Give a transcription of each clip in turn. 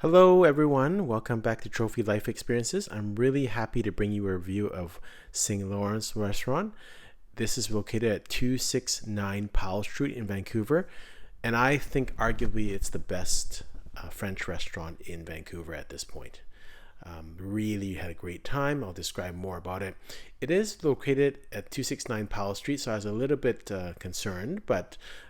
Hello, everyone. Welcome back to Trophy Life Experiences. I'm really happy to bring you a review of St. Lawrence Restaurant. This is located at 269 Powell Street in Vancouver, and I think arguably it's the best French restaurant in Vancouver at this point. Really had a great time. I'll describe more about it. It is located at 269 Powell Street, so I was a little bit concerned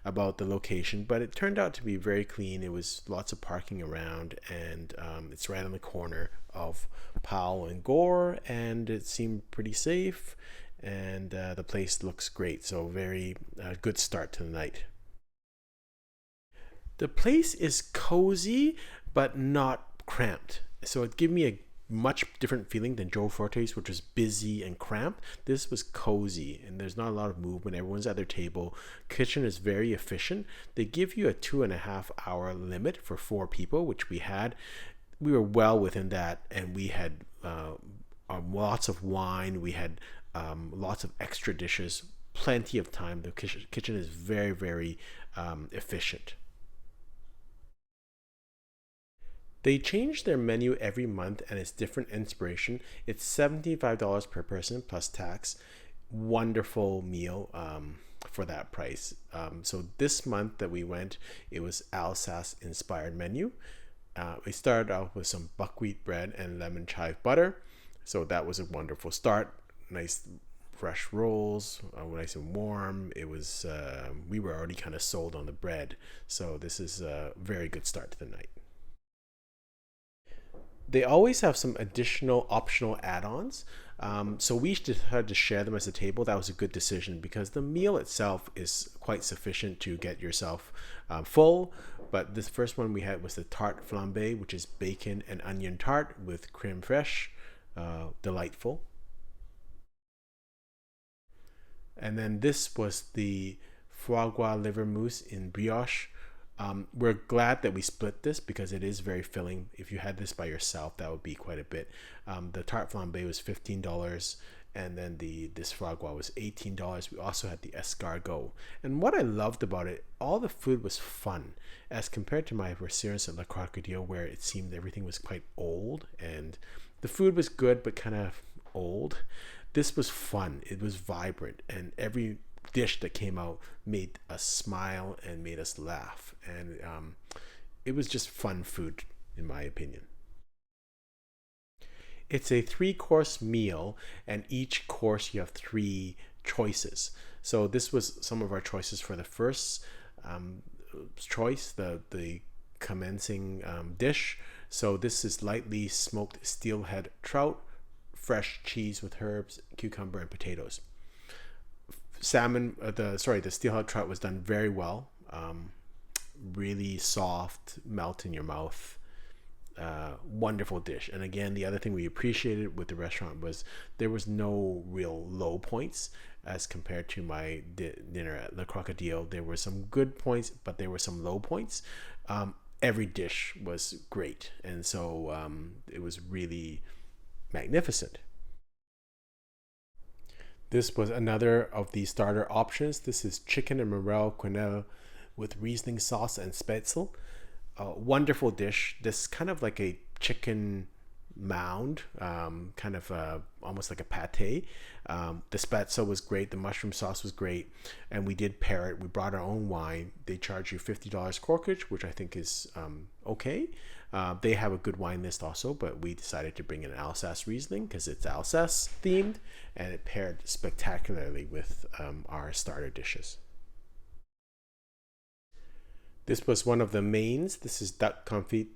about the location, but it turned out to be very clean. It was lots of parking around, and it's right on the corner of Powell and Gore, and it seemed pretty safe, and the place looks great, so very good start to the night. The place is cozy, but not cramped. So it gave me a much different feeling than Joe Forte's, which was busy and cramped. This was cozy, and there's not a lot of movement. Everyone's at their table. Kitchen is very efficient. They give you a 2.5 hour limit for 4 people, which we had. We were well within that, and we had lots of wine. We had lots of extra dishes, plenty of time. The kitchen is very, very efficient. They change their menu every month and it's different inspiration. It's $75 per person plus tax. Wonderful meal for that price. So this month that we went, it was Alsace inspired menu. We started off with some buckwheat bread and lemon chive butter. So that was a wonderful start. Nice fresh rolls, nice and warm. It was we were already kind of sold on the bread. So this is a very good start to the night. They always have some additional optional add-ons. So we decided to share them as a table. That was a good decision because the meal itself is quite sufficient to get yourself full. But this first one we had was the tart flambe, which is bacon and onion tart with creme fraiche. Delightful. And then this was the foie gras liver mousse in brioche. We're glad that we split this because it is very filling. If you had this by yourself, that would be quite a bit. The tart flambe was $15, and then this foie gras was $18. We also had the escargot. And what I loved about it, all the food was fun as compared to my experience at Le Crocodile, where it seemed everything was quite old and the food was good but kind of old. This was fun. It was vibrant, and every dish that came out made us smile and made us laugh, and it was just fun food in my opinion. It's a 3 course meal, and each course you have 3 choices. So this was some of our choices for the first choice, the commencing dish. So this is lightly smoked steelhead trout, fresh cheese with herbs, cucumber, and potatoes. Salmon, the steelhead trout was done very well. Really soft, melt in your mouth. Wonderful dish. And again, the other thing we appreciated with the restaurant was there was no real low points as compared to my dinner at Le Crocodile. There were some good points, but there were some low points. Every dish was great, and so it was really magnificent. This was another of the starter options. This is chicken and morel quenelle with Riesling sauce and spätzle. Wonderful dish. This kind of like a chicken mound, kind of almost like a pate. The spätzle was great. The mushroom sauce was great, and we did pair it. We brought our own wine. They charge you $50 corkage, which I think is okay. They have a good wine list also, but we decided to bring in Alsace Riesling because it's Alsace themed, and it paired spectacularly with our starter dishes. This was one of the mains. This is duck confit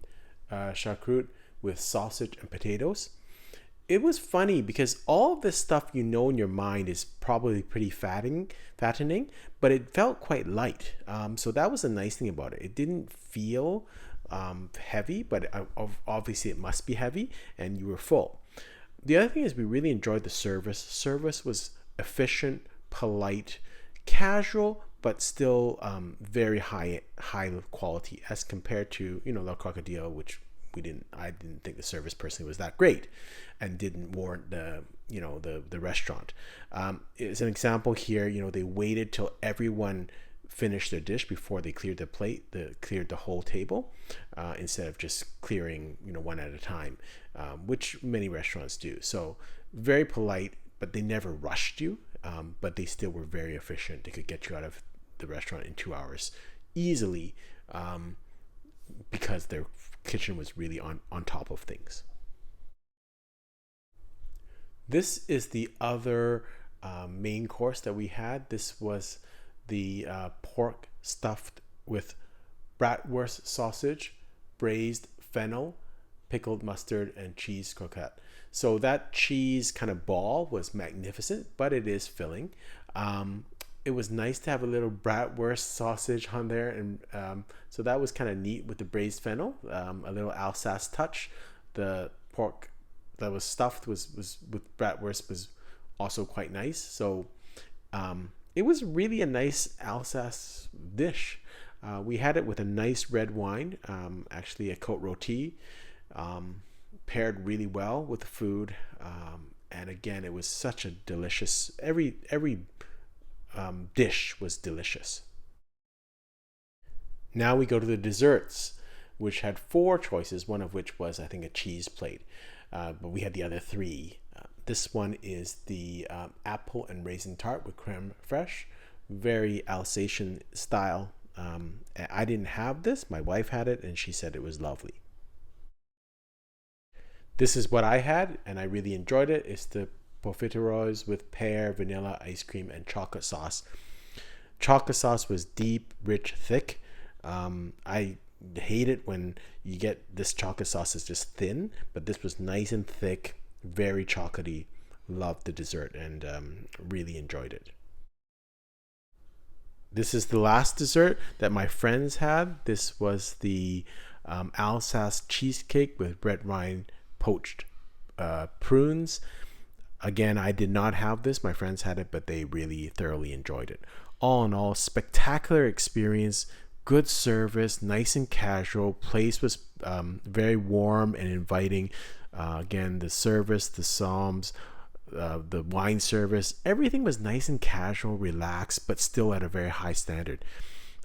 charcroute with sausage and potatoes. It was funny because all of this stuff in your mind is probably pretty fattening, but it felt quite light. So that was a nice thing about it. It didn't feel heavy, but obviously it must be heavy, and you were full. The other thing is we really enjoyed the service. Service was efficient, polite, casual, but still very high quality as compared to La Crocodile, which I didn't think the service personally was that great, and didn't warrant the restaurant. As an example here, they waited till everyone finish their dish before they cleared the plate, cleared the whole table, instead of just clearing, one at a time, which many restaurants do. So very polite, but they never rushed you, but they still were very efficient. They could get you out of the restaurant in 2 hours easily, because their kitchen was really on top of things. This is the other main course that we had. This was the pork stuffed with bratwurst sausage, braised fennel, pickled mustard, and cheese croquette. So that cheese kind of ball was magnificent, but it is filling. It was nice to have a little bratwurst sausage on there, and so that was kind of neat with the braised fennel, a little Alsace touch. The pork that was stuffed was with bratwurst was also quite nice. So it was really a nice Alsace dish. We had it with a nice red wine, actually a Côte Rôtie, paired really well with the food. And again, it was such a delicious, every dish was delicious. Now we go to the desserts, which had 4 choices, one of which was, I think, a cheese plate. But we had the other 3. This one is the apple and raisin tart with creme fraiche, very Alsatian style. I didn't have this. My wife had it, and she said it was lovely. This is what I had, and I really enjoyed it. It's the profiteroles with pear, vanilla ice cream, and chocolate sauce. Chocolate sauce was deep, rich, thick. I hate it when you get this chocolate sauce is just thin, but this was nice and thick, very chocolatey. Loved the dessert, and really enjoyed it. This is the last dessert that my friends had. This was the Alsace cheesecake with red wine poached prunes. Again, I did not have this. My friends had it, but they really thoroughly enjoyed it. All in all, spectacular experience, good service, nice and casual. Place was very warm and inviting. Again, the service, the psalms, the wine service, everything was nice and casual, relaxed, but still at a very high standard.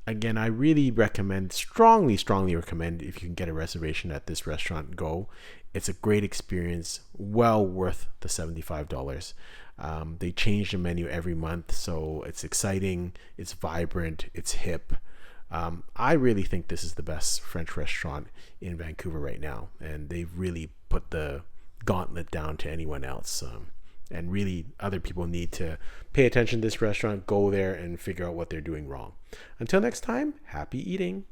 Again, I really recommend, strongly recommend, if you can get a reservation at this restaurant, go. It's a great experience, well worth the $75. They change the menu every month, so it's exciting, it's vibrant, it's hip. I really think this is the best French restaurant in Vancouver right now, and they've really put the gauntlet down to anyone else. And really, other people need to pay attention to this restaurant, go there, and figure out what they're doing wrong. Until next time, happy eating.